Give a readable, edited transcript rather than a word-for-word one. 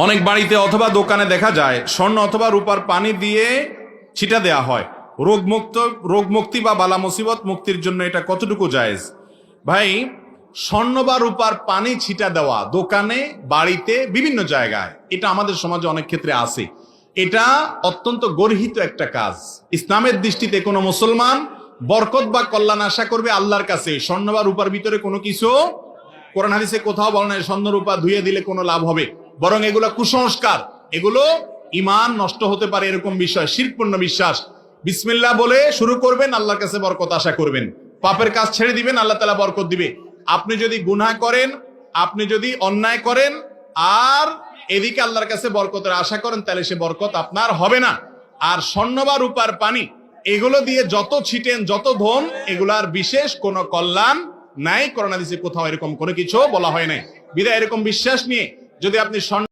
অনেক বাড়িতে অথবা দোকানে দেখা যায় স্বর্ণ অথবা রূপার পানি দিয়ে ছিটা দেয়া হয় রোগ মুক্তি বা বালা মুসিবত মুক্তির জন্য। এটা কতটুকু জায়েজ? ভাই, স্বর্ণ বা রূপার পানি ছিটা দেওয়া দোকানে, বাড়িতে, বিভিন্ন জায়গায়, এটা আমাদের সমাজে অনেক ক্ষেত্রে আছে। এটা অত্যন্ত গর্হিত একটা কাজ। ইসলামের দৃষ্টিতে কোনো মুসলমান বরকত বা কল্যাণ আশা করবে আল্লাহর কাছে, স্বর্ণ বা রূপার ভিতরে কোনো কিছু কোরআন হাদিসে কোথাও বলে নাই স্বর্ণ রূপা ধুয়ে দিলে কোনো লাভ হবে, বরং এগুলো কুসংস্কার, এগুলো ঈমান নষ্ট হতে পারে এরকম বিষয়, শিরকপূর্ণ বিশ্বাস। বিসমিল্লাহ বলে শুরু করবেন, আল্লাহর কাছে বরকত আশা করবেন, পাপের কাজ ছেড়ে দিবেন, আল্লাহ তাআলা বরকত দিবে। আপনি যদি গুনাহ করেন, আপনি যদি অন্যায় করেন আর এদিকে আল্লাহর কাছে বরকতের আশা করেন, তাহলে সে বরকত আপনার হবে না। আর স্বর্ণ বা রূপার পানি এগুলো দিয়ে যত ছিটেন, যত ধন, এগুলার বিশেষ কোনো কল্যাণ নাই। কোরআন হাদিসে কোথাও এরকম কোনো কিছু বলা হয় নাই। বিধায় এরকম বিশ্বাস নিয়ে যদি আপনি